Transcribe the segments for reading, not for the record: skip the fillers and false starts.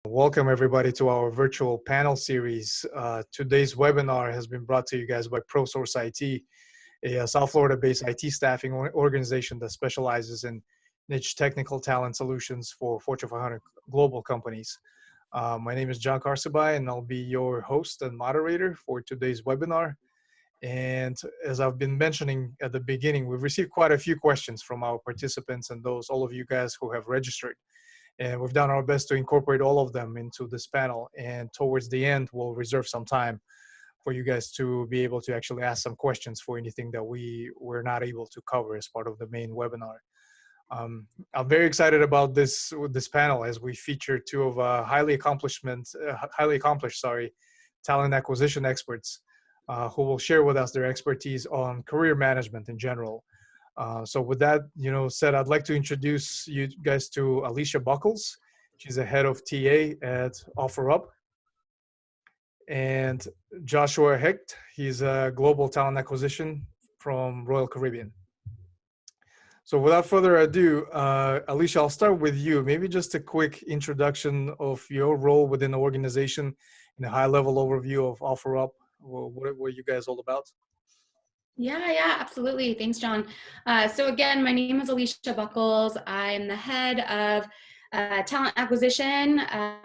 Welcome everybody to our virtual panel series. Today's webinar has been brought to you guys by ProSource IT, a South Florida-based IT staffing organization that specializes in niche technical talent solutions for Fortune 500 global companies. My name is John Carsabai, and I'll be your host and moderator for today's webinar. And as I've been mentioning at the beginning, we've received quite a few questions from our participants and all of you guys who have registered. And we've done our best to incorporate all of them into this panel. And towards the end, we'll reserve some time for you guys to be able to actually ask some questions for anything that we were not able to cover as part of the main webinar. I'm very excited about this panel as we feature two of highly accomplished talent acquisition experts who will share with us their expertise on career management in general. So with that, said, I'd like to introduce you guys to Alicia Buckles. She's the head of TA at OfferUp. And Joshua Hecht, he's a global talent acquisition from Royal Caribbean. So without further ado, Alicia, I'll start with you. Maybe just a quick introduction of your role within the organization and a high-level overview of OfferUp. What are you guys all about? Yeah, absolutely. Thanks, John. So again, my name is Alicia Buckles. I'm the head of talent acquisition,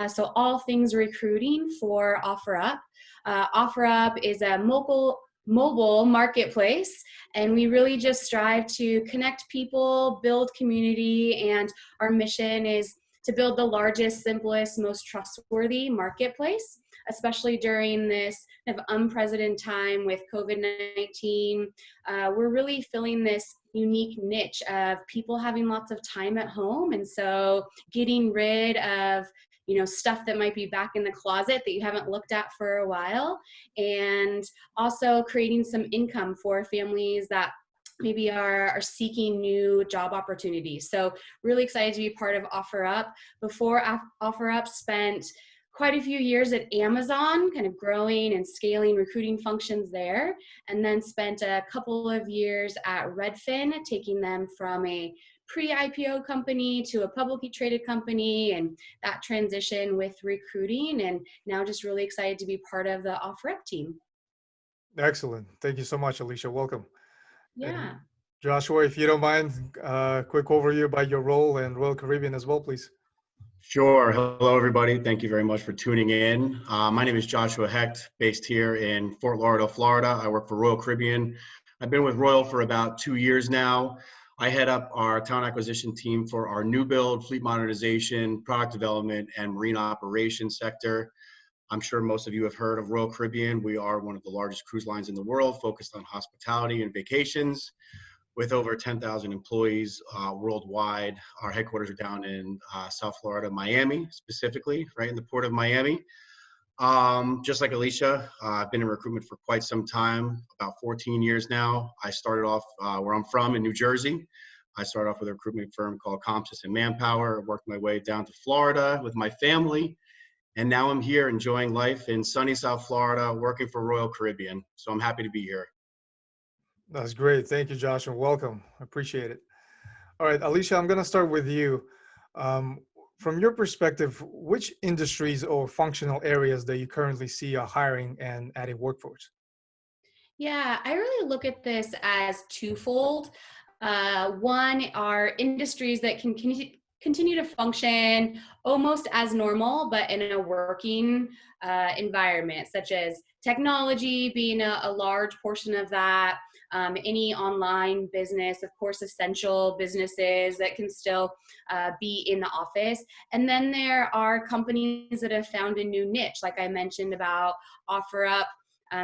so all things recruiting for OfferUp. OfferUp is a mobile marketplace, and we really just strive to connect people, build community, and our mission is to build the largest, simplest, most trustworthy marketplace, especially during this kind of unprecedented time with COVID-19. We're really filling this unique niche of people having lots of time at home. And so getting rid of stuff that might be back in the closet that you haven't looked at for a while, and also creating some income for families that maybe are seeking new job opportunities. So really excited to be part of OfferUp. Before OfferUp, spent quite a few years at Amazon, kind of growing and scaling recruiting functions there, and then spent a couple of years at Redfin, taking them from a pre-IPO company to a publicly traded company, and that transition with recruiting, and now just really excited to be part of the OfferUp team. Excellent. Thank you so much, Alicia. Welcome. Yeah. And Joshua, if you don't mind, quick overview about your role and Royal Caribbean as well, please. Sure. Hello, everybody. Thank you very much for tuning in. My name is Joshua Hecht, based here in Fort Lauderdale, Florida. I work for Royal Caribbean. I've been with Royal for about 2 years now. I head up our talent acquisition team for our new build, fleet modernization, product development, and marine operations sector. I'm sure most of you have heard of Royal Caribbean. We are one of the largest cruise lines in the world, focused on hospitality and vacations, with over 10,000 employees worldwide. Our headquarters are down in South Florida, Miami, specifically, right in the port of Miami. Just like Alicia, I've been in recruitment for quite some time, about 14 years now. I started off where I'm from in New Jersey. I started off with a recruitment firm called Comsys and Manpower, worked my way down to Florida with my family. And now I'm here enjoying life in sunny South Florida, working for Royal Caribbean. So I'm happy to be here. That's great. Thank you, Josh, and welcome. I appreciate it. All right, Alicia, I'm going to start with you. From your perspective, which industries or functional areas that you currently see are hiring and adding workforce? Yeah, I really look at this as twofold. One are industries that can continue to function almost as normal, but in a working environment, such as technology being a large portion of that, any online business, of course, essential businesses that can still be in the office. And then there are companies that have found a new niche, like I mentioned about OfferUp,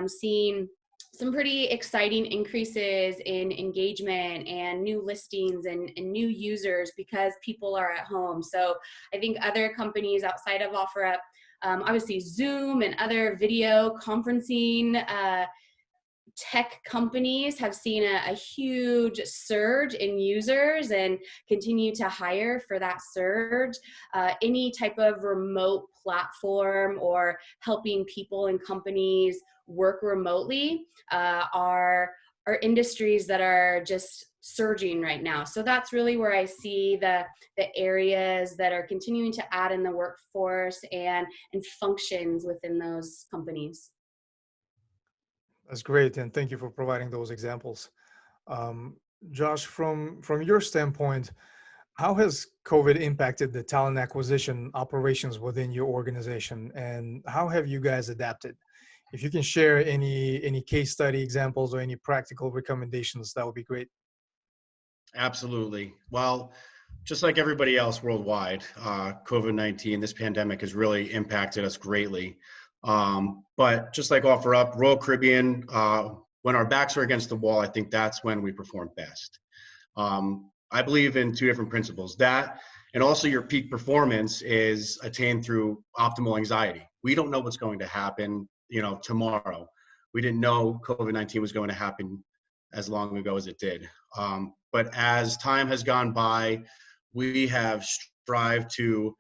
seeing some pretty exciting increases in engagement and new listings and new users because people are at home. So I think other companies outside of OfferUp, obviously Zoom and other video conferencing tech companies have seen a huge surge in users and continue to hire for that surge. Any type of remote platform or helping people and companies work remotely are are industries that are just surging right now. So that's really where I see the areas that are continuing to add in the workforce and functions within those companies. That's great, and thank you for providing those examples. Um, Josh, from your standpoint, how has COVID impacted the talent acquisition operations within your organization, and how have you guys adapted? If you can share any case study examples or any practical recommendations, that would be great. Absolutely. Well, just like everybody else worldwide, COVID-19, this pandemic has really impacted us greatly. But just like OfferUp, Royal Caribbean, when our backs are against the wall, I think that's when we perform best. I believe in two different principles. That and also your peak performance is attained through optimal anxiety. We don't know what's going to happen, tomorrow. We didn't know COVID-19 was going to happen as long ago as it did. But as time has gone by, we have strived to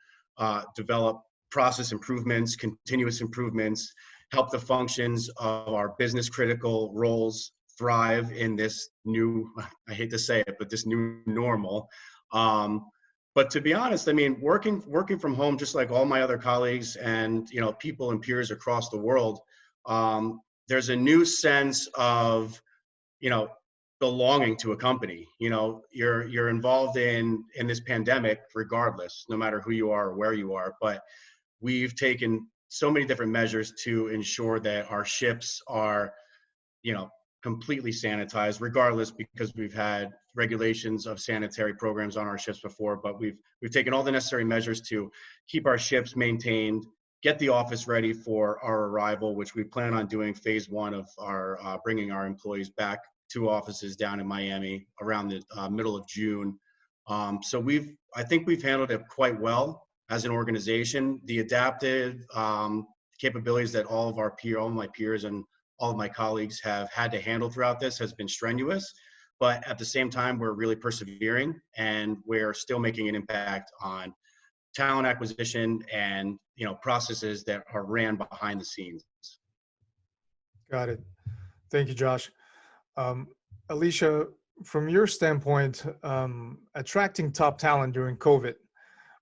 develop process improvements, continuous improvements, help the functions of our business critical roles thrive in this new, I hate to say it, but this new normal. But to be honest, I mean, working from home, just like all my other colleagues and people and peers across the world, there's a new sense of belonging to a company. You're involved in this pandemic regardless, no matter who you are or where you are. But we've taken so many different measures to ensure that our ships are completely sanitized, regardless, because we've had regulations of sanitary programs on our ships before. But we've taken all the necessary measures to keep our ships maintained, get the office ready for our arrival, which we plan on doing phase one of our bringing our employees back to offices down in Miami around the middle of June. So I think we've handled it quite well as an organization. The adaptive capabilities that all of my peers and all of my colleagues have had to handle throughout this has been strenuous, but at the same time, we're really persevering and we're still making an impact on talent acquisition and processes that are ran behind the scenes. Got it. Thank you, Josh. Alicia, from your standpoint, attracting top talent during COVID,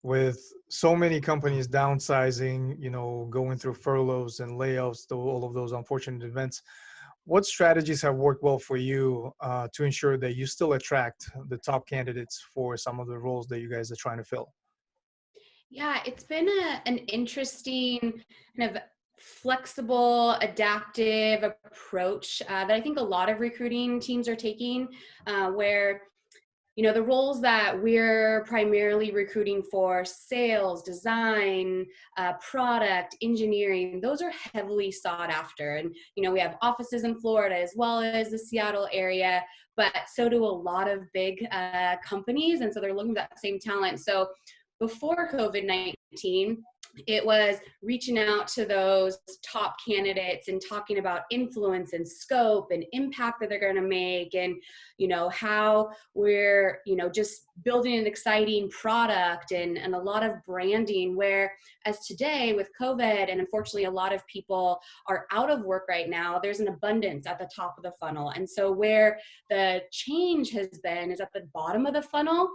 with so many companies downsizing, going through furloughs and layoffs, all of those unfortunate events, what strategies have worked well for you to ensure that you still attract the top candidates for some of the roles that you guys are trying to fill? Yeah, it's been an interesting kind of flexible, adaptive approach that I think a lot of recruiting teams are taking, where the roles that we're primarily recruiting for, sales, design, product, engineering, those are heavily sought after. And, we have offices in Florida as well as the Seattle area, but so do a lot of big companies. And so they're looking for that same talent. So before COVID-19, it was reaching out to those top candidates and talking about influence and scope and impact that they're going to make, and how we're just building an exciting product and a lot of branding. Whereas today with COVID, and unfortunately a lot of people are out of work right now, there's an abundance at the top of the funnel. And so where the change has been is at the bottom of the funnel.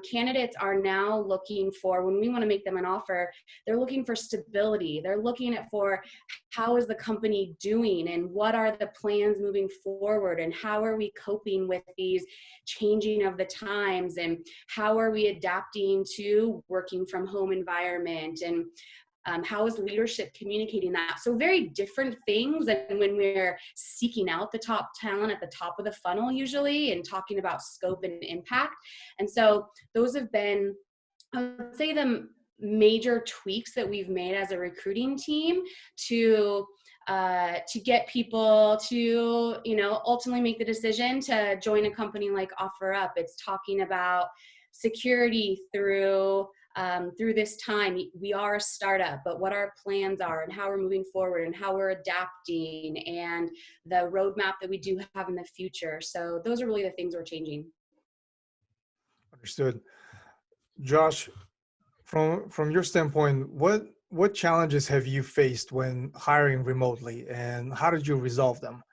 Candidates are now looking for, when we want to make them an offer, they're looking for stability. They're looking for how is the company doing and what are the plans moving forward and how are we coping with these changing of the times and how are we adapting to working from home environment, and how is leadership communicating that? So very different things than when we're seeking out the top talent at the top of the funnel usually and talking about scope and impact. And so those have been, I would say, the major tweaks that we've made as a recruiting team to get people to, ultimately make the decision to join a company like OfferUp. It's talking about security through this time. We are a startup, but what our plans are and how we're moving forward and how we're adapting and the roadmap that we do have in the future. So those are really the things we're changing. Understood. Josh, from your standpoint, what challenges have you faced when hiring remotely, and how did you resolve them?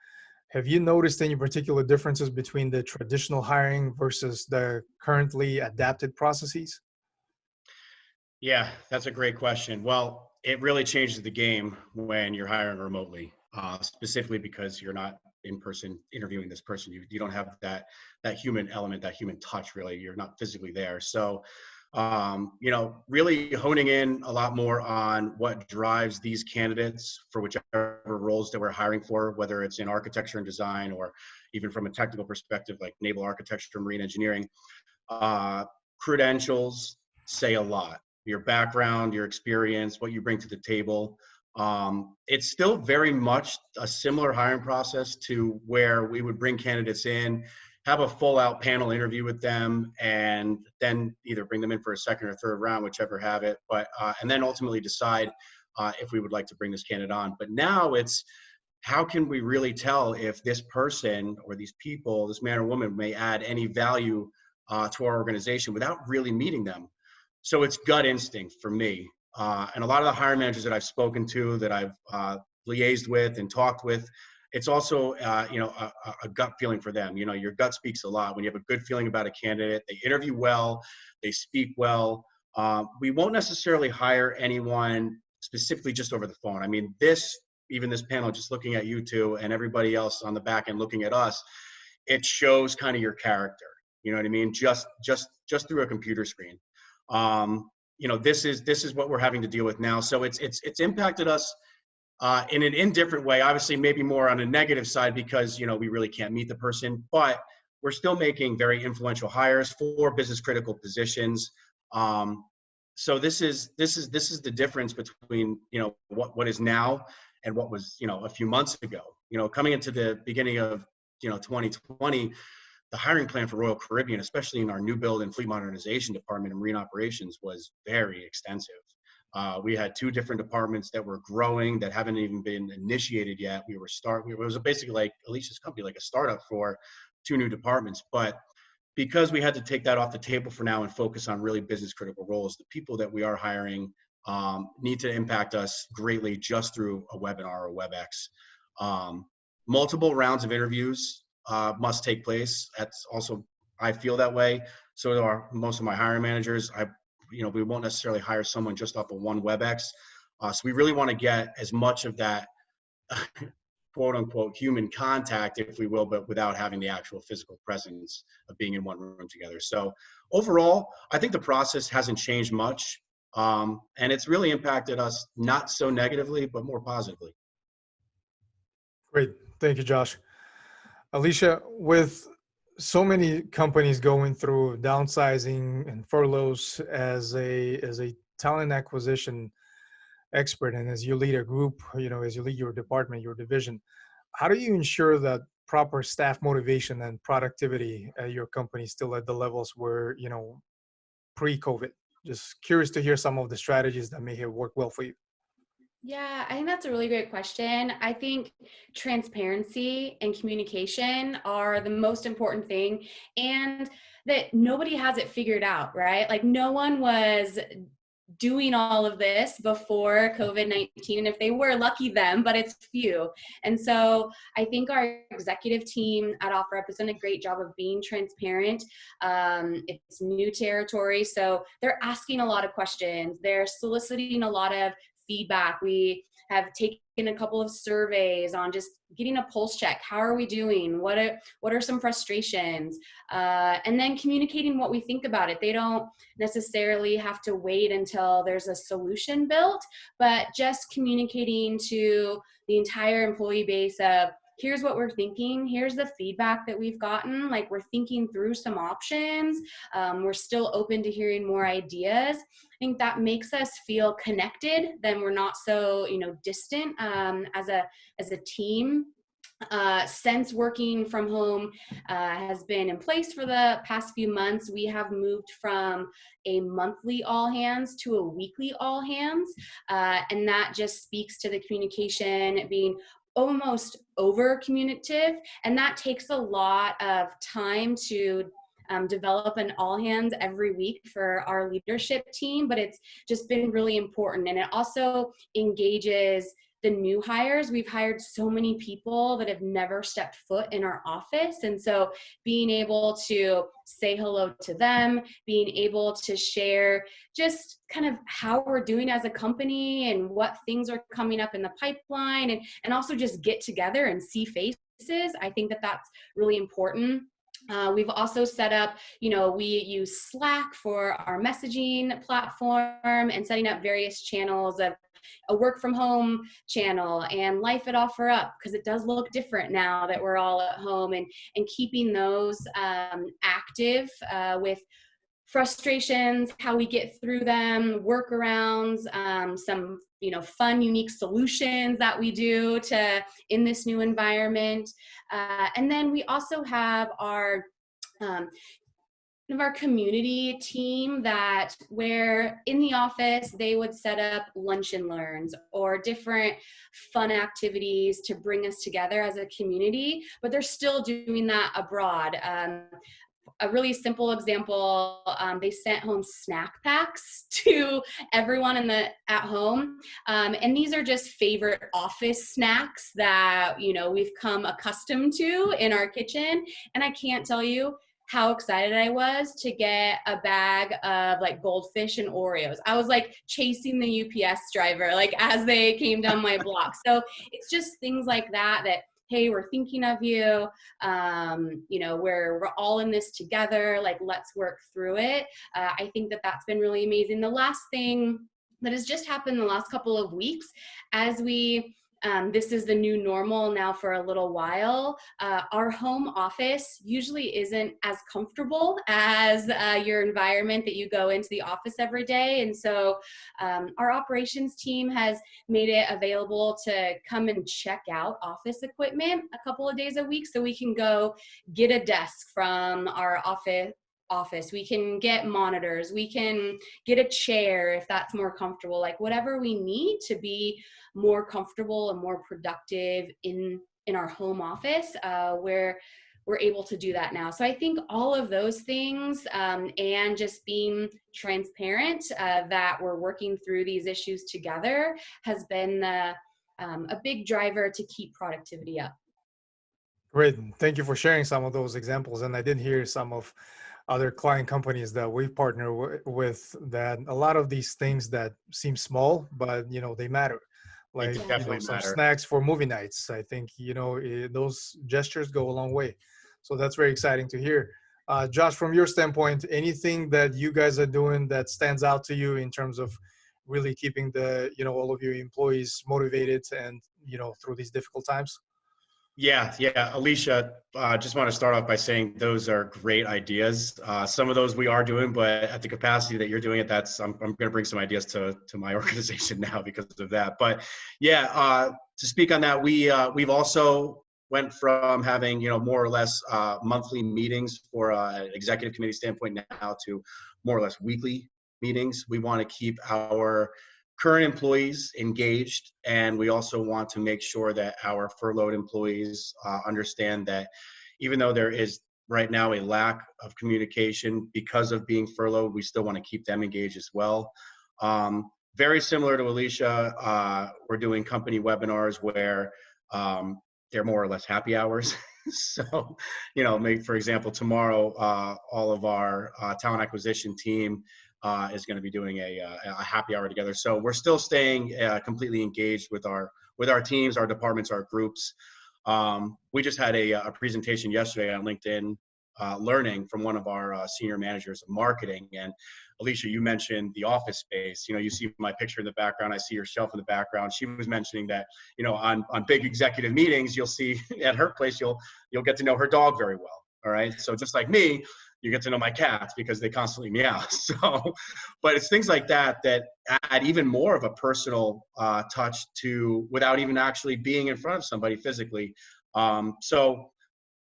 Have you noticed any particular differences between the traditional hiring versus the currently adapted processes? Yeah, that's a great question. Well, it really changes the game when you're hiring remotely, specifically because you're not in person interviewing this person. You don't have that human element, that human touch. Really, you're not physically there. So, really honing in a lot more on what drives these candidates for whichever roles that we're hiring for, whether it's in architecture and design or even from a technical perspective, like naval architecture, marine engineering. Credentials say a lot. Your background, your experience, what you bring to the table. It's still very much a similar hiring process to where we would bring candidates in, have a full out panel interview with them, and then either bring them in for a second or third round, whichever have it, and then ultimately decide if we would like to bring this candidate on. But now it's, how can we really tell if this person or these people, this man or woman, may add any value to our organization without really meeting them? So it's gut instinct for me. And a lot of the hiring managers that I've spoken to, that I've liaised with and talked with, it's also a gut feeling for them. Your gut speaks a lot. When you have a good feeling about a candidate, they interview well, they speak well. We won't necessarily hire anyone specifically just over the phone. I mean, even this panel, just looking at you two and everybody else on the back end looking at us, it shows kind of your character. You know what I mean? Just through a computer screen. This is what we're having to deal with now. So it's impacted us in an indifferent way. Obviously, maybe more on a negative side because we really can't meet the person, but we're still making very influential hires for business critical positions. So this is the difference between what is now and what was a few months ago. Coming into the beginning of 2020. The hiring plan for Royal Caribbean, especially in our new build and fleet modernization department and marine operations, was very extensive. We had 2 different departments that were growing that haven't even been initiated yet. It was basically like Alicia's company, like a startup for 2 new departments. But because we had to take that off the table for now and focus on really business critical roles, the people that we are hiring need to impact us greatly just through a webinar or WebEx. Multiple rounds of interviews must take place. That's also, I feel that way. So are most of my hiring managers. We won't necessarily hire someone just off of one WebEx. So we really want to get as much of that quote unquote human contact, if we will, but without having the actual physical presence of being in one room together. So overall, I think the process hasn't changed much. And it's really impacted us not so negatively, but more positively. Great. Thank you, Josh. Alicia, with so many companies going through downsizing and furloughs, as a talent acquisition expert, and as you lead a group, as you lead your department, your division, how do you ensure that proper staff motivation and productivity at your company still at the levels where, pre-COVID? Just curious to hear some of the strategies that may have worked well for you. Yeah, I think that's a really great question. I think transparency and communication are the most important thing, and that nobody has it figured out, right? Like no one was doing all of this before COVID-19. And if they were, lucky them, but it's few. And so I think our executive team at OfferUp has done a great job of being transparent. It's new territory. So they're asking a lot of questions. They're soliciting a lot of feedback. We have taken a couple of surveys on just getting a pulse check. How are we doing? What are some frustrations? And then communicating what we think about it. They don't necessarily have to wait until there's a solution built, but just communicating to the entire employee base of, here's what we're thinking. Here's the feedback that we've gotten. Like, we're thinking through some options. We're still open to hearing more ideas. I think that makes us feel connected. Then we're not so, distant as a team. Since working from home has been in place for the past few months, we have moved from a monthly all hands to a weekly all hands. And that just speaks to the communication being almost over communicative. And that takes a lot of time to develop an all hands every week for our leadership team, but it's just been really important. And it also engages the new hires. We've hired so many people that have never stepped foot in our office. And so being able to say hello to them, being able to share just kind of how we're doing as a company and what things are coming up in the pipeline, and also just get together and see faces. I think that that's really important. We've also set up, we use Slack for our messaging platform and setting up various channels of a work from home channel and life at OfferUp, because it does look different now that we're all at home, and keeping those active with frustrations, how we get through them, workarounds, some fun, unique solutions that we do in this new environment. And then we also have our community team that where in the office they would set up lunch and learns or different fun activities to bring us together as a community, but they're still doing that abroad. A really simple example, they sent home snack packs to everyone at home. And these are just favorite office snacks that, we've come accustomed to in our kitchen. And I can't tell you how excited I was to get a bag of like goldfish and Oreos. I was like chasing the UPS driver, like as they came down my block. So it's just things like that, hey, we're thinking of you, we're all in this together, like let's work through it. I think that that's been really amazing. The last thing that has just happened the last couple of weeks, as this is the new normal now for a little while. Our home office usually isn't as comfortable as your environment that you go into the office every day. And so our operations team has made it available to come and check out office equipment a couple of days a week, so we can go get a desk from our office. We can get monitors, we can get a chair if that's more comfortable, like whatever we need to be more comfortable and more productive in our home office, where we're able to do that now. So I think all of those things, and just being transparent that we're working through these issues together, has been a big driver to keep productivity up. Great. Thank you for sharing some of those examples. And I did hear some of other client companies that we partner with, that a lot of these things that seem small, but they matter. Like some snacks for movie nights. I think those gestures go a long way. So that's very exciting to hear. Josh, from your standpoint, anything that you guys are doing that stands out to you in terms of really keeping all of your employees motivated and through these difficult times? Yeah. Alicia, just want to start off by saying those are great ideas. Some of those we are doing, but at the capacity that you're doing it, I'm going to bring some ideas to my organization now because of that. But yeah, to speak on that, we've also went from having, more or less monthly meetings for an executive committee standpoint now to more or less weekly meetings. We want to keep our current employees engaged, and we also want to make sure that our furloughed employees understand that even though there is right now a lack of communication because of being furloughed, we still want to keep them engaged as well. Very similar to Alicia, we're doing company webinars where they're more or less happy hours. So, for example, tomorrow, all of our talent acquisition team is going to be doing a happy hour together. So we're still staying completely engaged with our teams, our departments, our groups. We just had a presentation yesterday on LinkedIn Learning from one of our senior managers of marketing. And Alicia, you mentioned the office space. You see my picture in the background. I see your shelf in the background. She was mentioning that, on big executive meetings, you'll see at her place, you'll get to know her dog very well. All right. So just like me, you get to know my cats because they constantly meow. So, but it's things like that add even more of a personal touch to, without even actually being in front of somebody physically. So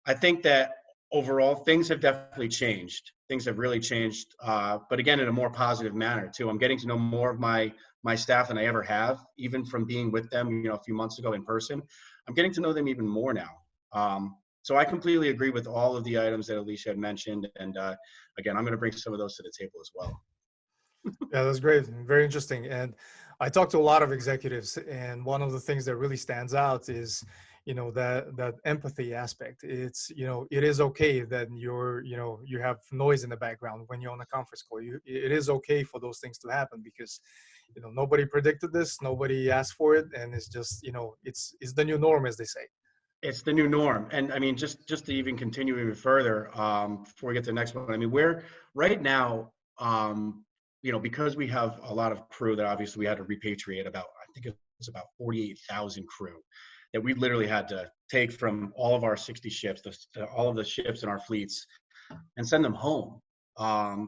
I think that overall things have definitely changed. Things have really changed, but again, in a more positive manner too. I'm getting to know more of my staff than I ever have, even from being with them, a few months ago in person. I'm getting to know them even more now. So I completely agree with all of the items that Alicia had mentioned. And again, I'm going to bring some of those to the table as well. Yeah, that's great. Very interesting. And I talk to a lot of executives, and one of the things that really stands out is, that empathy aspect. It's, it is okay that you have noise in the background when you're on a conference call. It is okay for those things to happen because, nobody predicted this, nobody asked for it, and it's just, it's the new norm, as they say. It's the new norm. And I mean, just to even continue even further, before we get to the next one, I mean, we're right now, because we have a lot of crew that obviously we had to repatriate about, I think it's about 48,000 crew that we literally had to take from all of our 60 ships, all of the ships in our fleets, and send them home.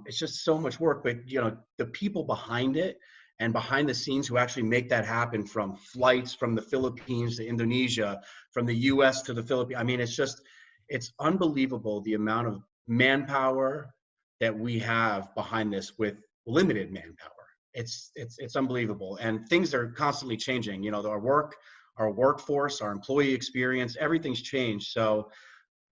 It's just so much work, but the people behind it and behind the scenes who actually make that happen, from flights from the Philippines to Indonesia, from the US to the Philippines. I mean, it's unbelievable the amount of manpower that we have behind this with limited manpower. It's unbelievable. And things are constantly changing. Our workforce, our employee experience, everything's changed. So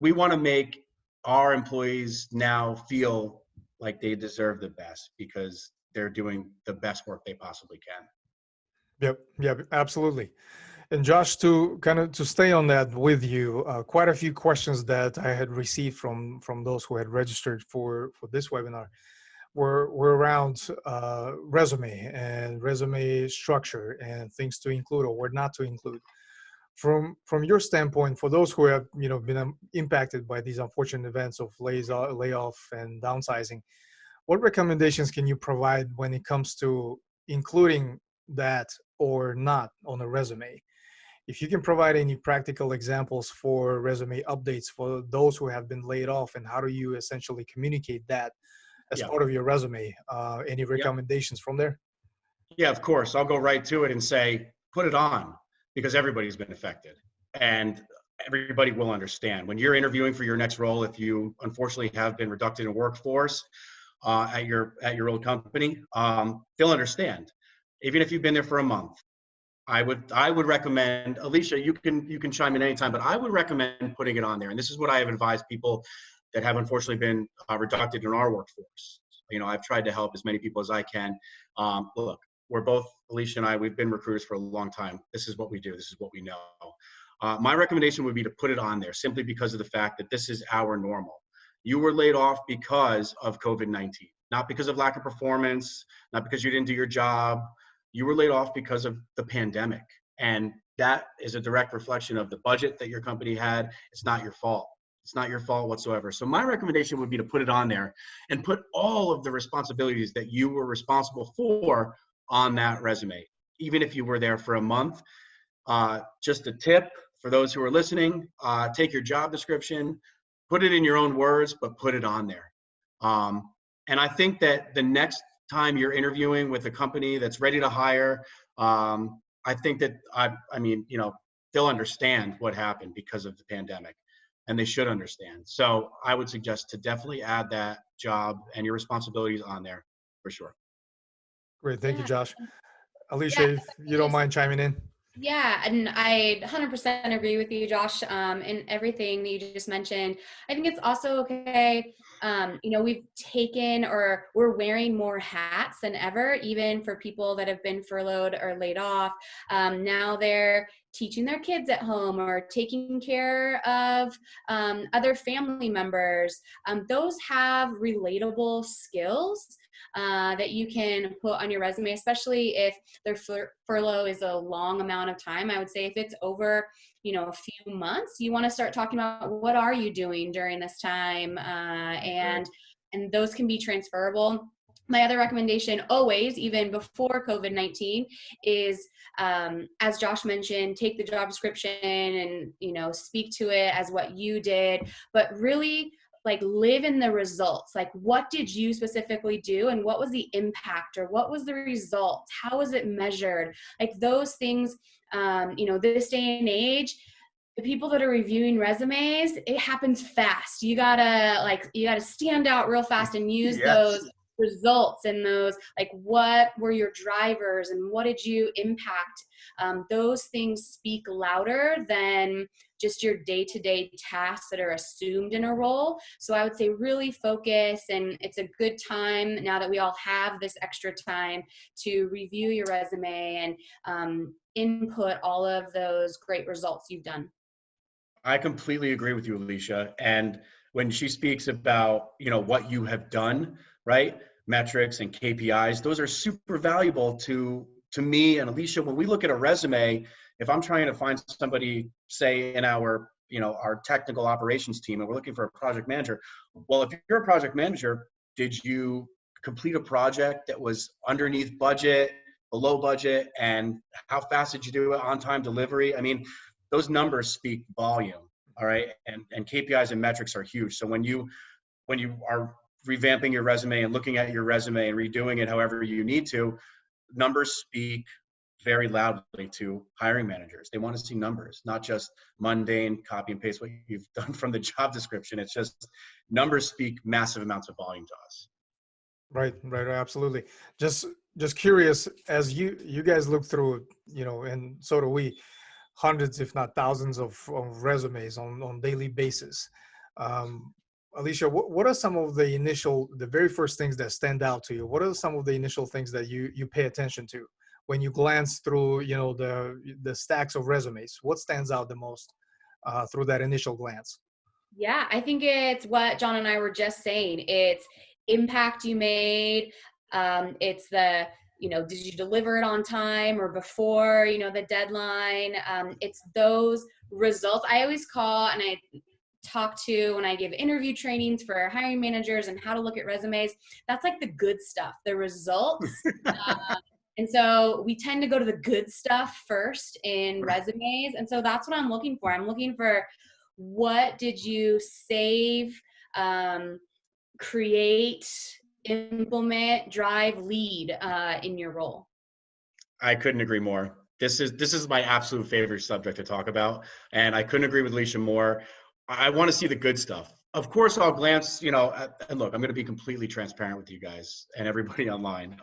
we want to make our employees now feel like they deserve the best because they're doing the best work they possibly can. Yep, absolutely. And Josh, to stay on that with you, quite a few questions that I had received from those who had registered for this webinar were around resume and resume structure and things to include or not to include. From your standpoint, for those who have been impacted by these unfortunate events of layoff and downsizing, what recommendations can you provide when it comes to including that or not on a resume? If you can provide any practical examples for resume updates for those who have been laid off, and how do you essentially communicate that as part of your resume? Any recommendations from there? Yeah, of course. I'll go right to it and say, put it on, because everybody's been affected. And everybody will understand. When you're interviewing for your next role, if you unfortunately have been reduced in workforce, at your old company, they'll understand. Even if you've been there for a month, I would recommend, Alicia, you can chime in anytime, but I would recommend putting it on there. And this is what I have advised people that have unfortunately been reduced in our workforce. I've tried to help as many people as I can. Look, we're both, Alicia and I, we've been recruiters for a long time. This is what we do. This is what we know. My recommendation would be to put it on there simply because of the fact that this is our normal. You were laid off because of COVID-19, not because of lack of performance, not because you didn't do your job. You were laid off because of the pandemic. And that is a direct reflection of the budget that your company had. It's not your fault. It's not your fault whatsoever. So my recommendation would be to put it on there and put all of the responsibilities that you were responsible for on that resume, even if you were there for a month. Just a tip for those who are listening, take your job description, put it in your own words, but put it on there. And I think that the next time you're interviewing with a company that's ready to hire, I think that, they'll understand what happened because of the pandemic, and they should understand. So I would suggest to definitely add that job and your responsibilities on there for sure. Great. Thank you, Josh. Alicia, Yeah, if you don't mind chiming in. Yeah, and I 100% agree with you, Josh, in everything that you just mentioned. I think it's also okay. We've taken, or we're wearing more hats than ever, even for people that have been furloughed or laid off. Now they're teaching their kids at home or taking care of other family members. Those have relatable skills that you can put on your resume, especially if their furlough is a long amount of time. I would say if it's over, a few months, you want to start talking about what are you doing during this time, and those can be transferable. My other recommendation always, even before COVID-19, is, as Josh mentioned, take the job description and, speak to it as what you did, but really live in the results. What did you specifically do, and what was the impact, or what was the result? How was it measured? Those things, this day and age, the people that are reviewing resumes, it happens fast. You gotta stand out real fast and use those results and those, what were your drivers and what did you impact those things speak louder than just your day-to-day tasks that are assumed in a role. So I would say really focus, and it's a good time now that we all have this extra time to review your resume and input all of those great results you've done. I completely agree with you, Alicia. And when she speaks about, what you have done, right? Metrics and KPIs, those are super valuable to me and Alicia. When we look at a resume, if I'm trying to find somebody, say in our technical operations team, and we're looking for a project manager, well, if you're a project manager, did you complete a project that was underneath budget, below budget, and how fast did you do it, on time delivery? I mean, those numbers speak volume, all right? And KPIs and metrics are huge. So when you are revamping your resume and looking at your resume and redoing it however you need to, numbers speak very loudly to hiring managers. They want to see numbers, not just mundane copy and paste what you've done from the job description. It's just numbers speak massive amounts of volume to us. Right, absolutely. Just curious, as you guys look through, and so do we, hundreds, if not thousands of resumes on daily basis. Alicia, what are some of the very first things that stand out to you? What are some of the initial things that you pay attention to when you glance through, the stacks of resumes? What stands out the most through that initial glance? Yeah, I think it's what John and I were just saying. It's impact you made. It's the, did you deliver it on time or before, the deadline? It's those results. I always call, and I talk to when I give interview trainings for hiring managers and how to look at resumes. That's like the good stuff, the results. And so we tend to go to the good stuff first in resumes. And so that's what I'm looking for. I'm looking for, what did you save, create, implement, drive, lead in your role? I couldn't agree more. This is my absolute favorite subject to talk about, and I couldn't agree with Alicia more. I want to see the good stuff. Of course, I'll glance, and look, I'm going to be completely transparent with you guys and everybody online.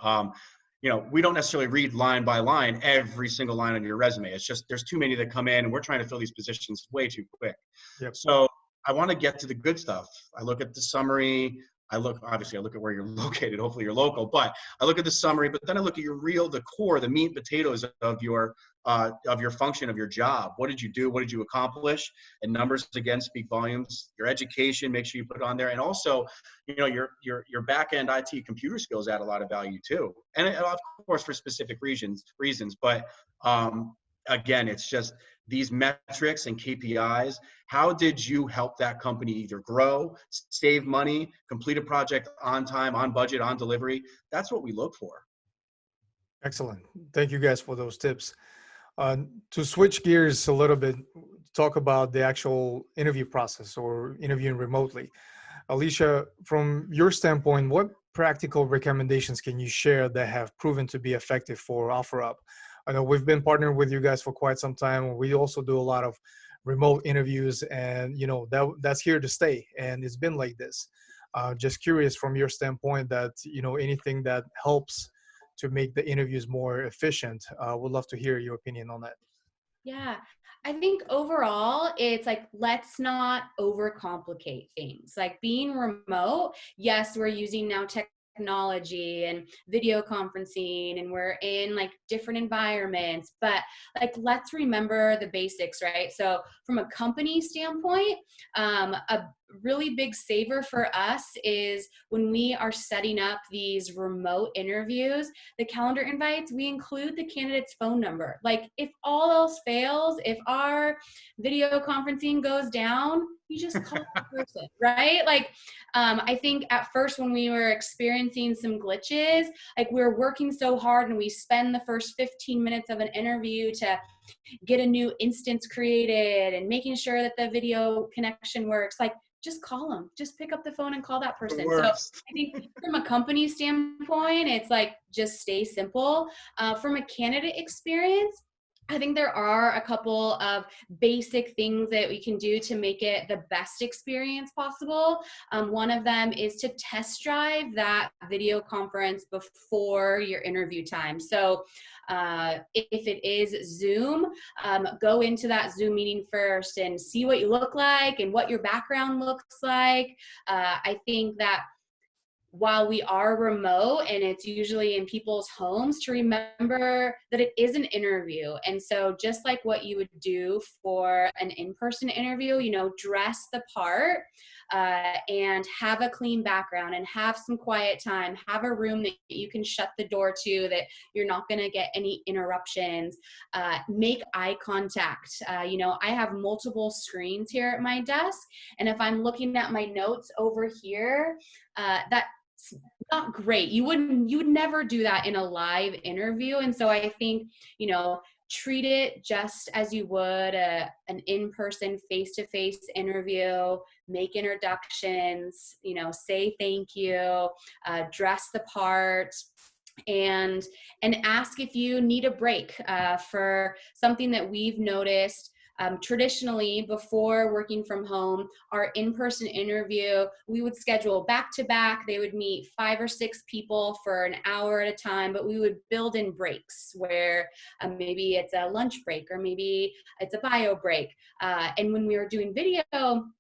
We don't necessarily read line by line every single line on your resume. It's just there's too many that come in, and we're trying to fill these positions way too quick. Yep. So I want to get to the good stuff. I look at the summary. I look at where you're located. Hopefully you're local, but I look at the summary, but then I look at the core, the meat and potatoes of your function, of your job. What did you do? What did you accomplish? And numbers, again, speak volumes. Your education, make sure you put it on there. And also, your back-end IT computer skills add a lot of value too. And of course, for specific reasons, but again, it's just these metrics and KPIs. How did you help that company either grow, save money, complete a project on time, on budget, on delivery? That's what we look for. Excellent. Thank you guys for those tips. To switch gears a little bit, talk about the actual interview process or interviewing remotely. Alicia, from your standpoint, what practical recommendations can you share that have proven to be effective for OfferUp? I know we've been partnering with you guys for quite some time. We also do a lot of remote interviews, and that's here to stay. And it's been like this. Just curious from your standpoint that anything that helps to make the interviews more efficient. Would love to hear your opinion on that. Yeah, I think overall, it's like, let's not overcomplicate things. Like being remote, yes, we're using now technology and video conferencing, and we're in like different environments, but like, let's remember the basics, right? So from a company standpoint, a really big saver for us is when we are setting up these remote interviews, the calendar invites, we include the candidate's phone number. Like if all else fails, if our video conferencing goes down, you just call the person, right? Like, I think at first when we were experiencing some glitches, like we were working so hard and we spend the first 15 minutes of an interview to get a new instance created and making sure that the video connection works. Like, just call them. Just pick up the phone and call that person. So I think from a company standpoint, it's like, just stay simple. From a candidate experience, I think there are a couple of basic things that we can do to make it the best experience possible. One of them is to test drive that video conference before your interview time. So if it is Zoom, go into that Zoom meeting first and see what you look like and what your background looks like. I think that while we are remote and it's usually in people's homes, to remember that it is an interview. And so just like what you would do for an in-person interview, you know, dress the part and have a clean background and have some quiet time, have a room that you can shut the door to, that you're not going to get any interruptions, make eye contact. You know, I have multiple screens here at my desk, and if I'm looking at my notes over here, that's not great. You would never do that in a live interview. And so I think, you know, treat it just as you would an in-person face-to-face interview, make introductions, you know, say thank you, dress the part, and ask if you need a break for something that we've noticed. Traditionally, before working from home, our in-person interview, we would schedule back-to-back. They would meet 5 or 6 people for an hour at a time, but we would build in breaks where maybe it's a lunch break or maybe it's a bio break. And when we were doing video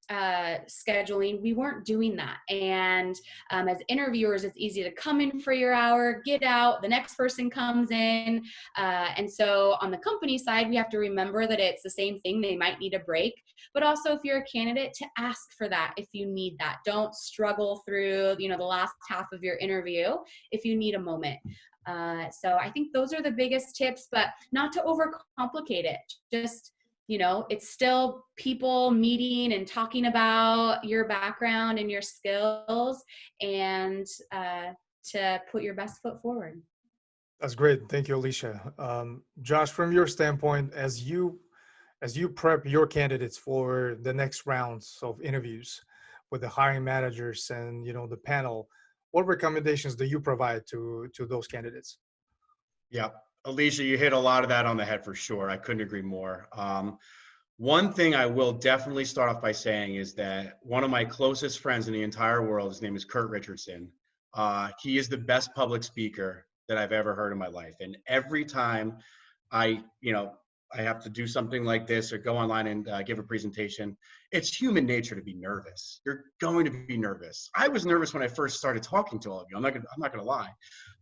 scheduling, we weren't doing that. And as interviewers, it's easy to come in for your hour, get out, the next person comes in. And so on the company side, we have to remember that it's the same thing. They might need a break, but also if you're a candidate, to ask for that if you need that. Don't struggle through, you know, the last half of your interview if you need a moment. So I think those are the biggest tips, but not to overcomplicate it. Just, you know, it's still people meeting and talking about your background and your skills, and to put your best foot forward. That's great. Thank you, Alicia. Josh, from your standpoint, as you prep your candidates for the next rounds of interviews with the hiring managers and, you know, the panel, what recommendations do you provide to those candidates? Yeah, Alicia, you hit a lot of that on the head for sure. I couldn't agree more. One thing I will definitely start off by saying is that one of my closest friends in the entire world, his name is Kurt Richardson. He is the best public speaker that I've ever heard in my life. And every time I have to do something like this or go online and give a presentation, it's human nature to be nervous. You're going to be nervous. I was nervous when I first started talking to all of you. I'm not gonna lie.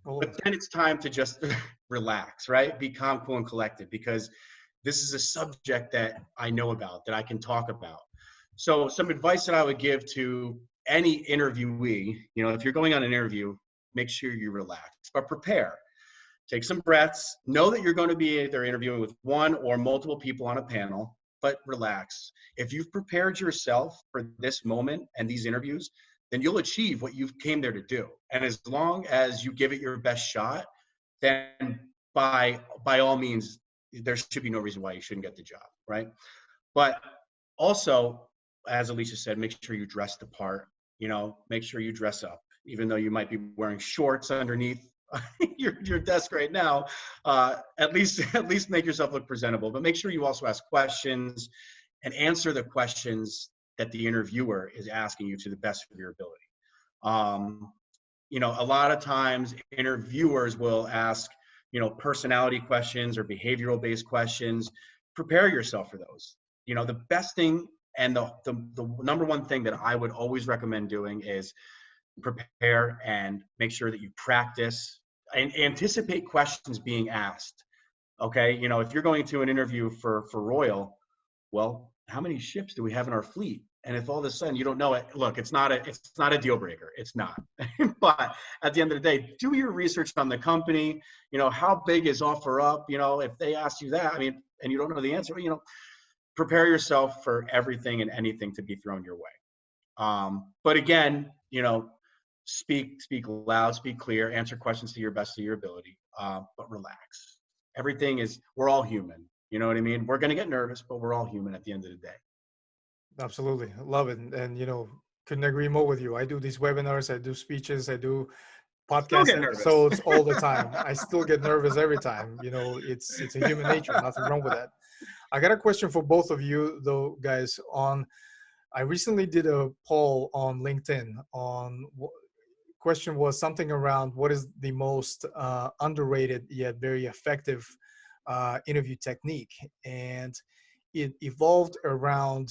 But then it's time to just relax, right? Be calm, cool, and collected, because this is a subject that I know about, that I can talk about. So some advice that I would give to any interviewee, you know, if you're going on an interview, make sure you relax, but prepare. Take some breaths. Know that you're going to be either interviewing with one or multiple people on a panel, but relax. If you've prepared yourself for this moment and these interviews, then you'll achieve what you came there to do. And as long as you give it your best shot, then by all means, there should be no reason why you shouldn't get the job, right? But also, as Alicia said, make sure you dress the part. You know, make sure you dress up, even though you might be wearing shorts underneath your desk right now. At least make yourself look presentable. But make sure you also ask questions and answer the questions that the interviewer is asking you to the best of your ability. You know, a lot of times interviewers will ask, you know, personality questions or behavioral based questions. Prepare yourself for those. You know, the best thing and the number one thing that I would always recommend doing is prepare and make sure that you practice and anticipate questions being asked. Okay, you know, if you're going to an interview for Royal, well, how many ships do we have in our fleet? And if all of a sudden you don't know it, look, it's not a deal breaker. It's not. But at the end of the day, do your research on the company. You know, how big is OfferUp? You know, if they ask you that, I mean, and you don't know the answer, you know, prepare yourself for everything and anything to be thrown your way. But again, you know, speak loud, speak clear, answer questions to your best of your ability, but relax. We're all human. You know what I mean? We're going to get nervous, but we're all human at the end of the day. Absolutely. Love it. And, you know, couldn't agree more with you. I do these webinars, I do speeches, I do Still podcast get nervous. episodes all the time. I still get nervous every time. You know, it's a human nature. Nothing wrong with that. I got a question for both of you, though, guys. I recently did a poll on LinkedIn on question was something around what is the most underrated yet very effective interview technique, and it evolved around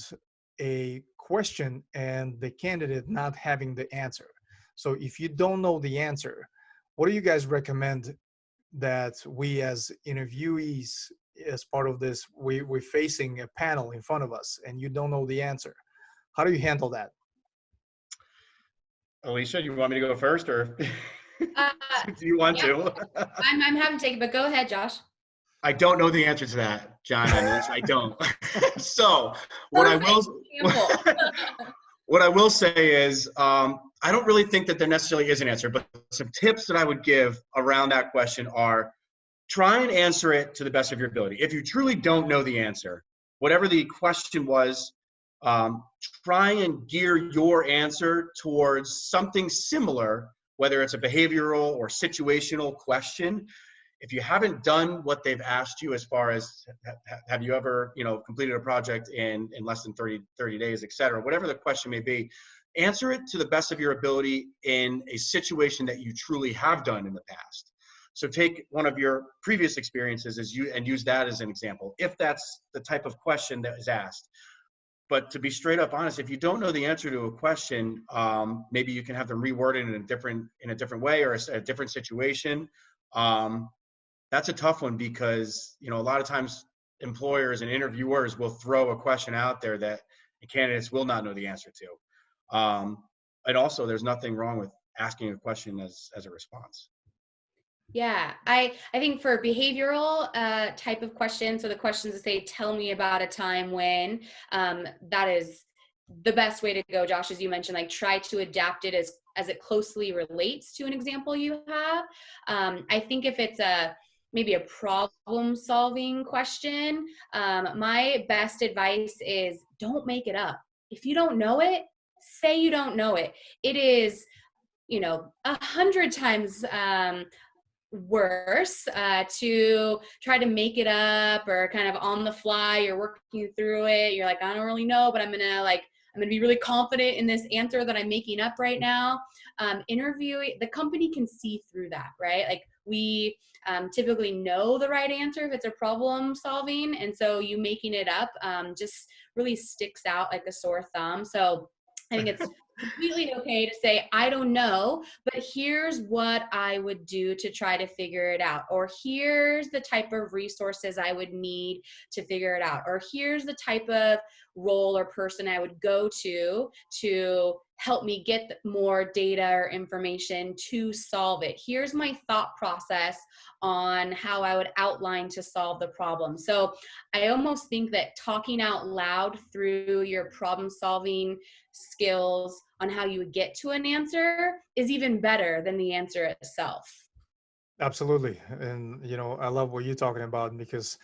a question and the candidate not having the answer. So if you don't know the answer, what do you guys recommend that we as interviewees, as part of this, we're facing a panel in front of us and you don't know the answer? How do you handle that? Alicia, you want me to go first, or Uh, do you want to? I'm happy to take it, but go ahead, Josh. I don't know the answer to that, John and Alicia. I don't. So what I will say is, I don't really think that there necessarily is an answer, but some tips that I would give around that question are: try and answer it to the best of your ability. If you truly don't know the answer, whatever the question was, try and gear your answer towards something similar, whether it's a behavioral or situational question. If you haven't done what they've asked you, as far as have you ever, completed a project in less than 30 days, et cetera, whatever the question may be, answer it to the best of your ability in a situation that you truly have done in the past. So take one of your previous experiences and use that as an example, if that's the type of question that is asked. But to be straight up honest, if you don't know the answer to a question, maybe you can have them reworded in a different way or a different situation. That's a tough one, because a lot of times employers and interviewers will throw a question out there that the candidates will not know the answer to. And also, there's nothing wrong with asking a question as a response. Yeah, I think for behavioral type of questions, so the questions that say, tell me about a time when, that is the best way to go, Josh, as you mentioned, like try to adapt it as it closely relates to an example you have. I think if it's maybe a problem solving question, my best advice is don't make it up. If you don't know it, say you don't know it. It is, 100 times worse to try to make it up, or kind of on the fly, you're working through it, you're like, I don't really know, but I'm gonna be really confident in this answer that I'm making up right now. Interviewing, the company can see through that, right? Like we typically know the right answer if it's a problem solving, and so you making it up just really sticks out like a sore thumb. So I think it's completely okay to say, I don't know, but here's what I would do to try to figure it out. Or here's the type of resources I would need to figure it out. Or here's the type of role or person I would go to help me get more data or information to solve it. Here's my thought process on how I would outline to solve the problem. So I almost think that talking out loud through your problem solving skills on how you would get to an answer is even better than the answer itself. Absolutely. And, I love what you're talking about, because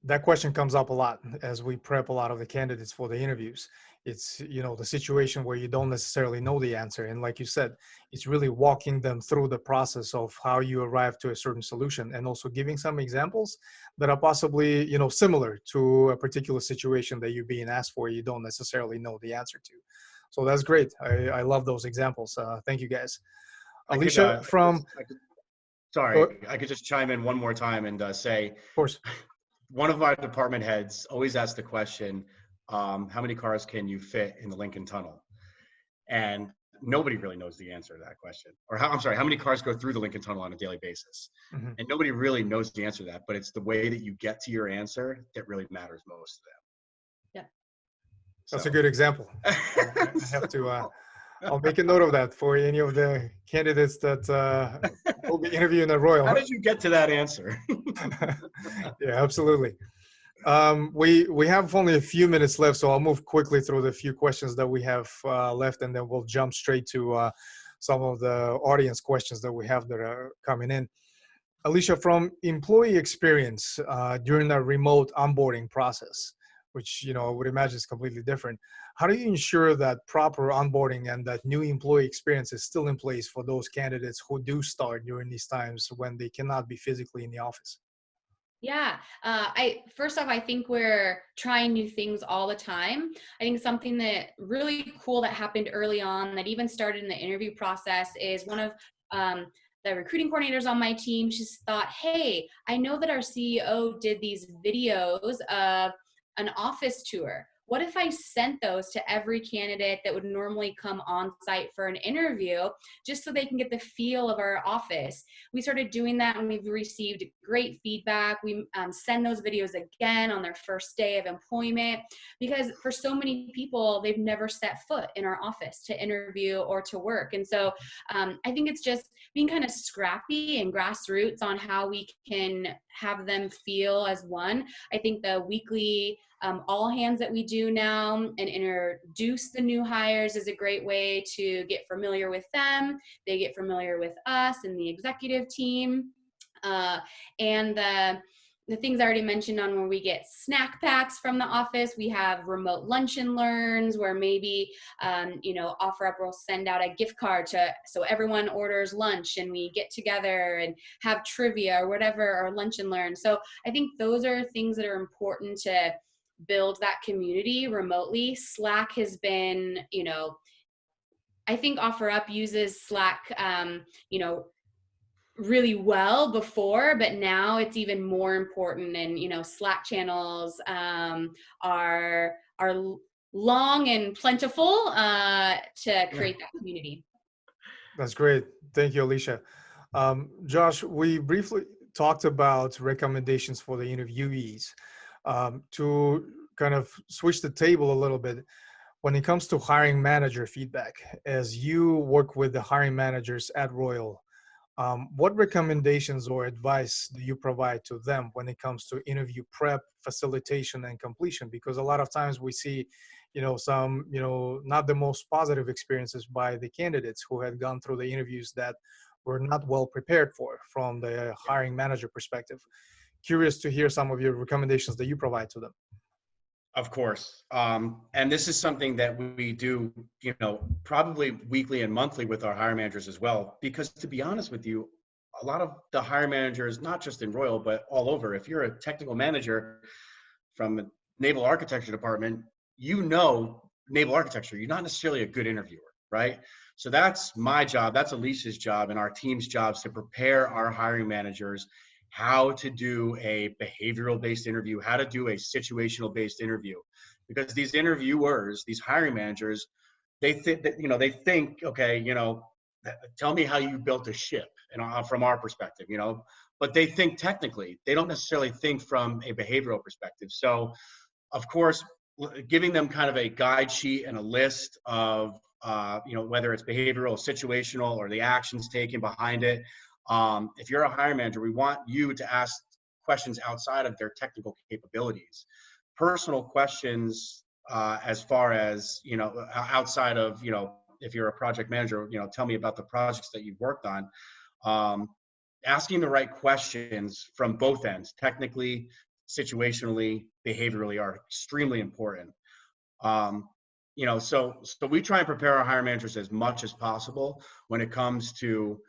that question comes up a lot as we prep a lot of the candidates for the interviews. It's, the situation where you don't necessarily know the answer. And like you said, it's really walking them through the process of how you arrive to a certain solution, and also giving some examples that are possibly, similar to a particular situation that you're being asked for, you don't necessarily know the answer to. So that's great. I love those examples. Thank you, guys. Alicia, I could just chime in one more time and say, of course, one of our department heads always asks the question, how many cars can you fit in the Lincoln Tunnel? And nobody really knows the answer to that question. Or how many cars go through the Lincoln Tunnel on a daily basis? Mm-hmm. And nobody really knows the answer to that, but it's the way that you get to your answer that really matters most to them. Yeah. That's a good example. I have to, I'll make a note of that for any of the candidates that will be interviewing at Royal. How did you get to that answer? Yeah, absolutely. We have only a few minutes left, so I'll move quickly through the few questions that we have left, and then we'll jump straight to some of the audience questions that we have that are coming in. Alicia, from employee experience during the remote onboarding process, which, I would imagine is completely different. How do you ensure that proper onboarding and that new employee experience is still in place for those candidates who do start during these times when they cannot be physically in the office? Yeah, first off, I think we're trying new things all the time. I think something that really cool that happened early on that even started in the interview process is one of the recruiting coordinators on my team just thought, hey, I know that our CEO did these videos of an office tour. What if I sent those to every candidate that would normally come on site for an interview, just so they can get the feel of our office? We started doing that and we've received great feedback. We send those videos again on their first day of employment, because for so many people, they've never set foot in our office to interview or to work. And so I think it's just being kind of scrappy and grassroots on how we can have them feel as one. I think the weekly all hands that we do now and introduce the new hires is a great way to get familiar with them. They get familiar with us and the executive team. And the things I already mentioned on where we get snack packs from the office. We have remote lunch and learns where maybe, OfferUp will send out a gift card so everyone orders lunch and we get together and have trivia or whatever, or lunch and learn. So I think those are things that are important to build that community remotely. Slack has been, I think OfferUp uses Slack, really well before, but now it's even more important. And, Slack channels are long and plentiful to create that community. That's great. Thank you, Alicia. Josh, we briefly talked about recommendations for the interviewees. To kind of switch the table a little bit, when it comes to hiring manager feedback, as you work with the hiring managers at Royal, what recommendations or advice do you provide to them when it comes to interview prep, facilitation, and completion? Because a lot of times we see, some, not the most positive experiences by the candidates who had gone through the interviews that were not well prepared for from the hiring manager perspective. Curious to hear some of your recommendations that you provide to them. Of course. And this is something that we do, probably weekly and monthly with our hiring managers as well. Because to be honest with you, a lot of the hiring managers, not just in Royal, but all over, if you're a technical manager from a naval architecture department, naval architecture, you're not necessarily a good interviewer, right? So that's my job, that's Alicia's job, and our team's jobs to prepare our hiring managers how to do a behavioral-based interview, how to do a situational-based interview. Because these interviewers, these hiring managers, they think that, okay, tell me how you built a ship, from our perspective, but they think technically. They don't necessarily think from a behavioral perspective. So, of course, giving them kind of a guide sheet and a list of, whether it's behavioral, situational, or the actions taken behind it. If you're a hiring manager, we want you to ask questions outside of their technical capabilities. Personal questions, as far as, outside of, if you're a project manager, tell me about the projects that you've worked on. Asking the right questions from both ends, technically, situationally, behaviorally, are extremely important. So we try and prepare our hiring managers as much as possible when it comes to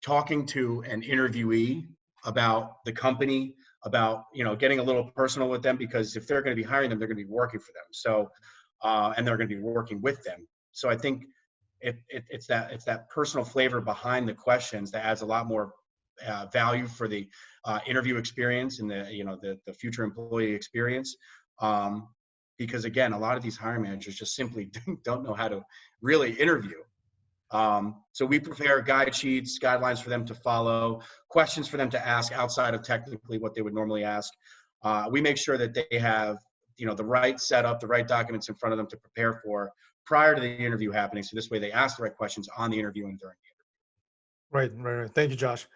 talking to an interviewee about the company, about, getting a little personal with them, because if they're going to be hiring them, they're going to be working for them. So, and they're going to be working with them. So I think it's that personal flavor behind the questions that adds a lot more value for the interview experience and the future employee experience. Because again, a lot of these hiring managers just simply don't know how to really interview. So we prepare guide sheets, guidelines for them to follow, questions for them to ask outside of technically what they would normally ask. We make sure that they have, the right setup, the right documents in front of them to prepare for prior to the interview happening. So this way they ask the right questions on the interview and during the interview. Right. Thank you, Josh.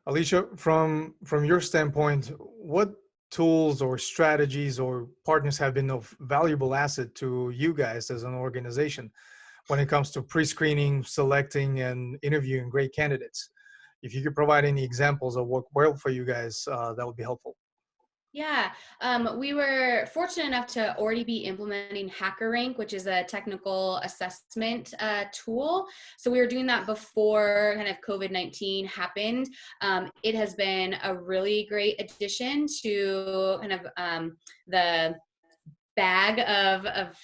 Alicia, from your standpoint, what tools or strategies or partners have been of valuable asset to you guys as an organization when it comes to pre-screening, selecting, and interviewing great candidates? If you could provide any examples of what worked well for you guys, that would be helpful. Yeah, we were fortunate enough to already be implementing HackerRank, which is a technical assessment tool. So we were doing that before kind of COVID-19 happened. It has been a really great addition to kind of the bag of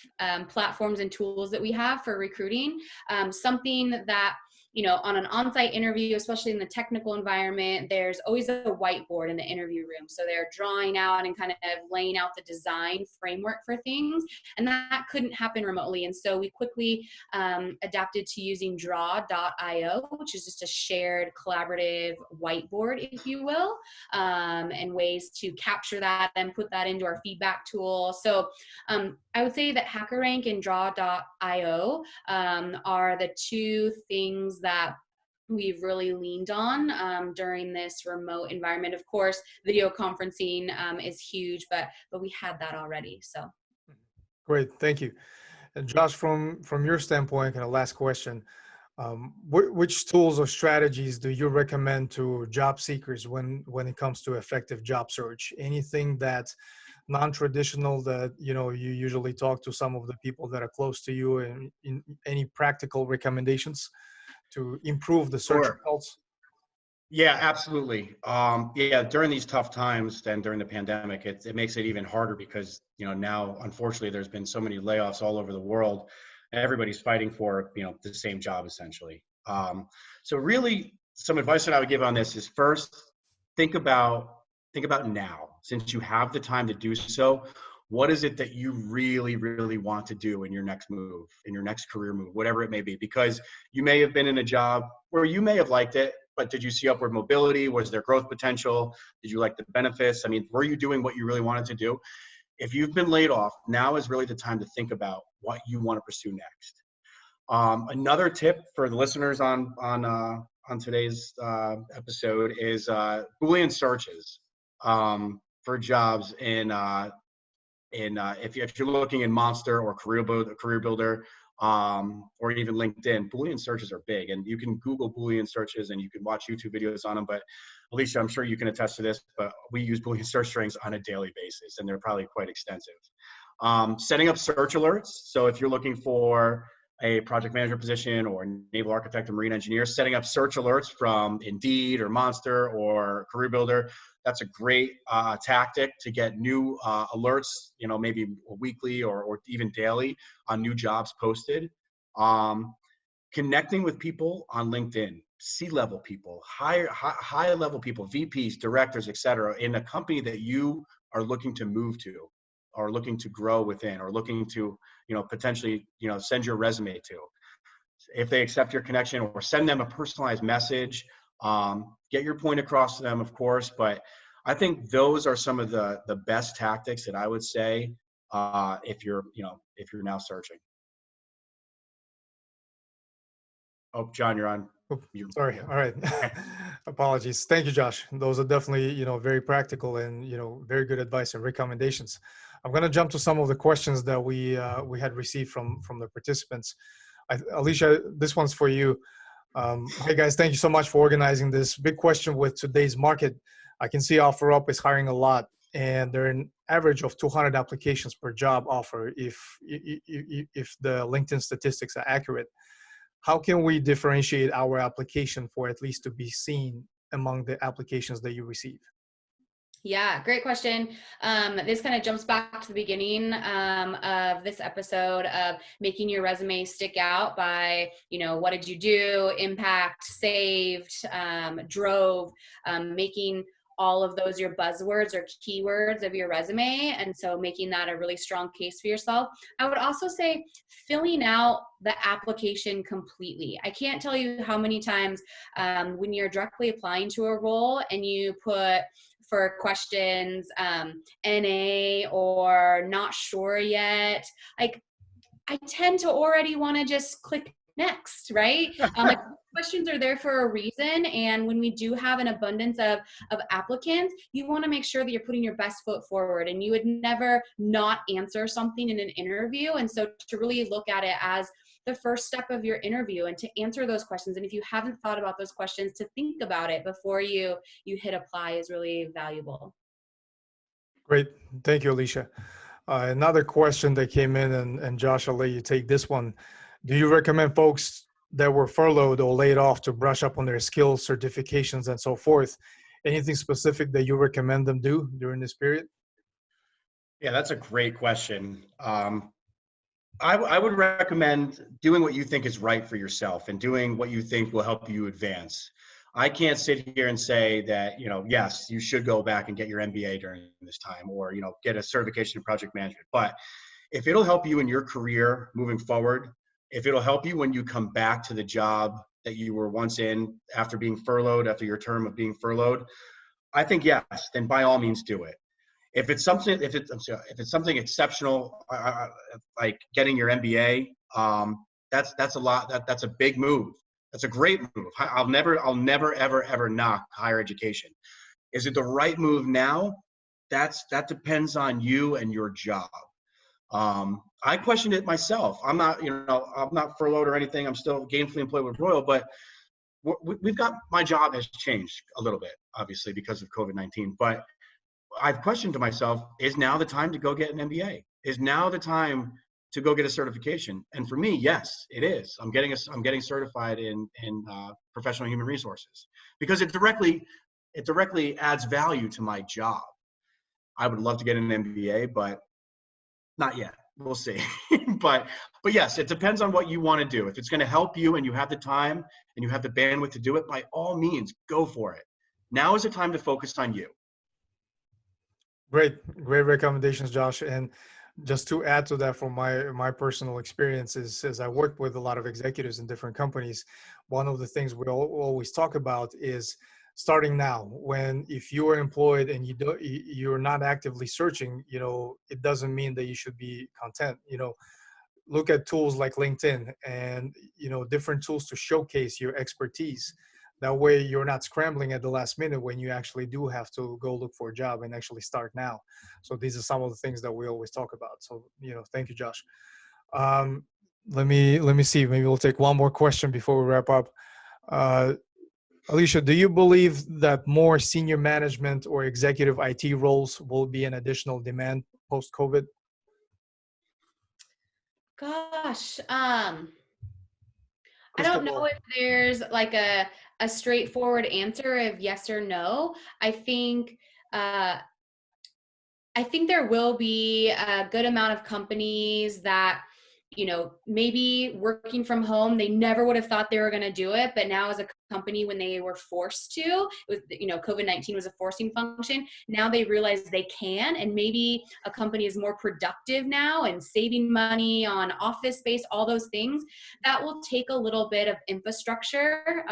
platforms and tools that we have for recruiting. Something that, you know, on an on-site interview, especially in the technical environment, there's always a whiteboard in the interview room. So they're drawing out and kind of laying out the design framework for things, and that couldn't happen remotely. And so we quickly adapted to using draw.io, which is just a shared collaborative whiteboard, if you will, and ways to capture that and put that into our feedback tool. So I would say that HackerRank and draw.io are the two things that we've really leaned on during this remote environment. Of course, video conferencing is huge, but we had that already. So Great, thank you. And Josh, from your standpoint, kind of last question, which tools or strategies do you recommend to job seekers when it comes to effective job search? Anything that's non-traditional that, you know, you usually talk to some of the people that are close to you, and in any practical recommendations to improve the search Sure. results? Yeah, absolutely. Yeah, during these tough times and during the pandemic, it makes it even harder because, you know, now unfortunately there's been so many layoffs all over the world. And everybody's fighting for, you know, the same job essentially. So really, some advice that I would give on this is first, think about now, since you have the time to do so. What is it that you really, really want to do in your next move, in your next career move, whatever it may be? Because you may have been in a job where you may have liked it, but did you see upward mobility? Was there growth potential? Did you like the benefits? I mean, were you doing what you really wanted to do? If you've been laid off, now is really the time to think about what you want to pursue next. Another tip for the listeners on today's episode is Boolean searches for jobs if you're looking in Monster or Career Builder, or even LinkedIn. Boolean searches are big, and you can Google Boolean searches and you can watch YouTube videos on them. But Alicia, I'm sure you can attest to this, but we use Boolean search strings on a daily basis, and they're probably quite extensive. Setting up search alerts. So if you're looking for a project manager position or naval architect or marine engineer, setting up search alerts from Indeed or Monster or Career Builder, that's a great tactic to get new alerts, you know, maybe weekly or even daily on new jobs posted. Connecting with people on LinkedIn, C-level people, high level people, VPs, directors, et cetera, in a company that you are looking to move to, or looking to grow within, or looking to, you know, potentially, you know, send your resume to. If they accept your connection, or send them a personalized message, get your point across to them, of course. But I think those are some of the best tactics that I would say if you're now searching. Oh, John, you're on. Sorry. All right. Apologies. Thank you, Josh. Those are definitely, you know, very practical and, you know, very good advice and recommendations. I'm going to jump to some of the questions that we had received from the participants. Alicia, this one's for you. Hey guys, thank you so much for organizing this. Big question with today's market. I can see OfferUp is hiring a lot, and they're an average of 200 applications per job offer if the LinkedIn statistics are accurate. How can we differentiate our application for at least to be seen among the applications that you receive? Yeah, great question. This kind of jumps back to the beginning of this episode of making your resume stick out by, you know, what did you do, impact, saved, drove, making all of those your buzzwords or keywords of your resume. And so making that a really strong case for yourself. I would also say filling out the application completely. I can't tell you how many times when you're directly applying to a role and you put for questions, NA or not sure yet, like I tend to already want to just click next, right? Like questions are there for a reason. And when we do have an abundance of applicants, you want to make sure that you're putting your best foot forward, and you would never not answer something in an interview. And so to really look at it as the first step of your interview and to answer those questions. And if you haven't thought about those questions, to think about it before you hit apply is really valuable. Great. Thank you, Alicia. Another question that came in, and Josh, I'll let you take this one. Do you recommend folks that were furloughed or laid off to brush up on their skills, certifications, and so forth? Anything specific that you recommend them do during this period? Yeah, that's a great question. I would recommend doing what you think is right for yourself and doing what you think will help you advance. I can't sit here and say that, yes, you should go back and get your MBA during this time or, get a certification in project management. But if it'll help you in your career moving forward, if it'll help you when you come back to the job that you were once in after being furloughed, after your term of being furloughed, I think yes, then by all means do it. If it's something exceptional, like getting your MBA, that's a lot. That's a big move. That's a great move. I'll never ever knock higher education. Is it the right move now? That depends on you and your job. I questioned it myself. I'm not furloughed or anything. I'm still gainfully employed with Royal, but my job has changed a little bit, obviously because of COVID-19. But I've questioned to myself, is now the time to go get an MBA? Is now the time to go get a certification? And for me, yes, it is. I'm getting certified in professional human resources because it directly adds value to my job. I would love to get an MBA, but not yet. We'll see. but yes, it depends on what you want to do. If it's going to help you and you have the time and you have the bandwidth to do it, by all means, go for it. Now is the time to focus on you. Great recommendations, Josh. And just to add to that from my personal experiences, as I worked with a lot of executives in different companies, one of the things we always talk about is starting now. When if you are employed and you're not actively searching, it doesn't mean that you should be content. Look at tools like LinkedIn and different tools to showcase your expertise. That way you're not scrambling at the last minute when you actually do have to go look for a job and actually start now. So these are some of the things that we always talk about. So, thank you, Josh. Let me see. Maybe we'll take one more question before we wrap up. Alicia, do you believe that more senior management or executive IT roles will be an additional demand post-COVID? Gosh, I don't know if there's like a straightforward answer of yes or no. I think there will be a good amount of companies that, maybe working from home, they never would have thought they were going to do it. But now as a company, when they were forced to, it was, COVID-19 was a forcing function. Now they realize they can, and maybe a company is more productive now and saving money on office space, all those things. That will take a little bit of infrastructure,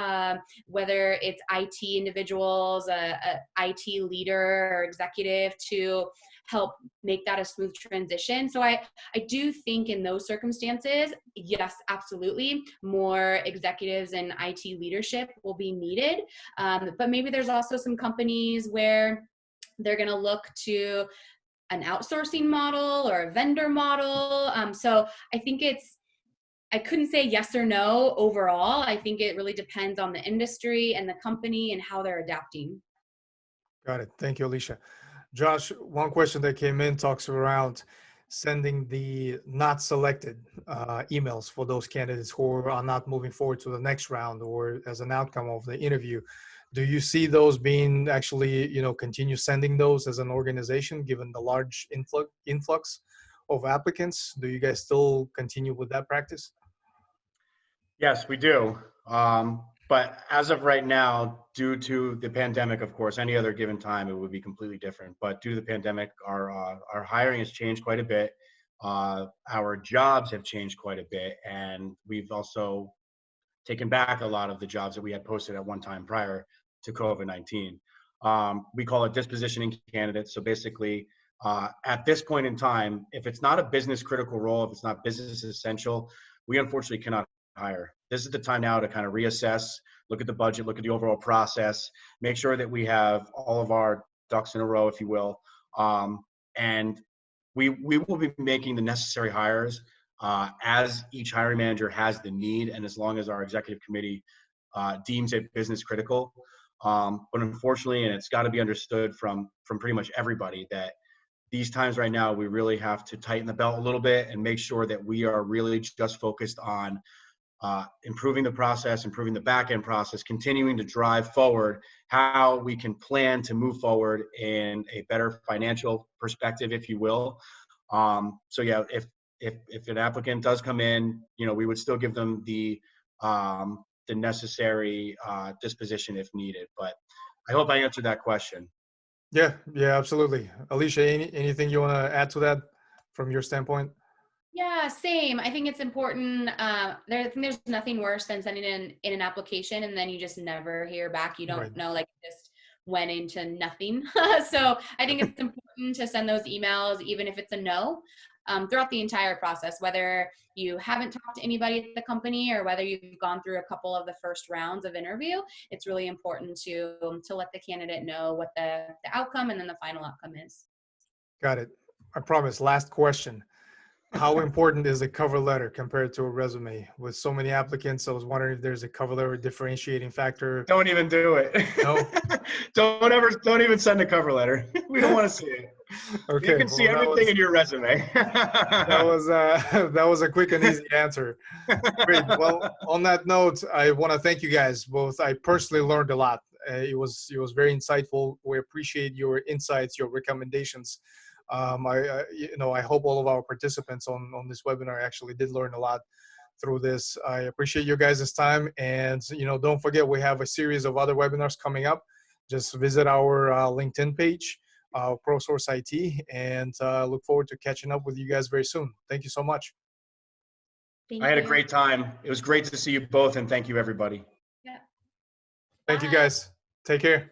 whether it's IT individuals, a IT leader or executive to help make that a smooth transition. So I do think in those circumstances, yes, absolutely, more executives and IT leadership will be needed. But maybe there's also some companies where they're going to look to an outsourcing model or a vendor model. So I think I couldn't say yes or no overall. I think it really depends on the industry and the company and how they're adapting. Got it. Thank you, Alicia. Josh, one question that came in talks around sending the not selected emails for those candidates who are not moving forward to the next round or as an outcome of the interview. Do you see those being actually, continue sending those as an organization, given the large influx of applicants? Do you guys still continue with that practice? Yes, we do. But as of right now, due to the pandemic, of course, any other given time, it would be completely different. But due to the pandemic, our hiring has changed quite a bit. Our jobs have changed quite a bit. And we've also taken back a lot of the jobs that we had posted at one time prior to COVID-19. We call it dispositioning candidates. So basically, at this point in time, if it's not a business critical role, if it's not business essential, we unfortunately cannot hire. This is the time now to kind of reassess, look at the budget, look at the overall process, make sure that we have all of our ducks in a row, if you will. And we will be making the necessary hires as each hiring manager has the need, and as long as our executive committee deems it business critical. But unfortunately, and it's got to be understood from pretty much everybody, that these times right now, we really have to tighten the belt a little bit and make sure that we are really just focused on improving the process, improving the back end process, continuing to drive forward how we can plan to move forward in a better financial perspective, if you will. So yeah, if an applicant does come in, you know, we would still give them the necessary disposition if needed. But I hope I answered that question. Yeah, yeah, absolutely. Alicia, anything you want to add to that from your standpoint? Yeah, same. I think it's important. I think there's nothing worse than sending in an application and then you just never hear back. You don't Right. know, like it just went into nothing. So I think it's important to send those emails, even if it's a no, throughout the entire process, whether you haven't talked to anybody at the company or whether you've gone through a couple of the first rounds of interview. It's really important to let the candidate know what the outcome and then the final outcome is. Got it. I promise. Last question. How important is a cover letter compared to a resume? With so many applicants, I was wondering if there's a cover letter differentiating factor. Don't even do it. No? Don't even send a cover letter. We don't want to see it. Okay. You can see everything in your resume. That was a quick and easy answer. Great. Well, on that note, I want to thank you guys both. I personally learned a lot. It was very insightful. We appreciate your insights, your recommendations. I hope all of our participants on this webinar actually did learn a lot through this. I appreciate you guys' time, and don't forget we have a series of other webinars coming up. Just visit our LinkedIn page, ProSource IT, and look forward to catching up with you guys very soon. Thank you so much. Thank I had a you. great time. It was great to see you both, and thank you, everybody. Yeah. Thank you Bye. guys. Take care.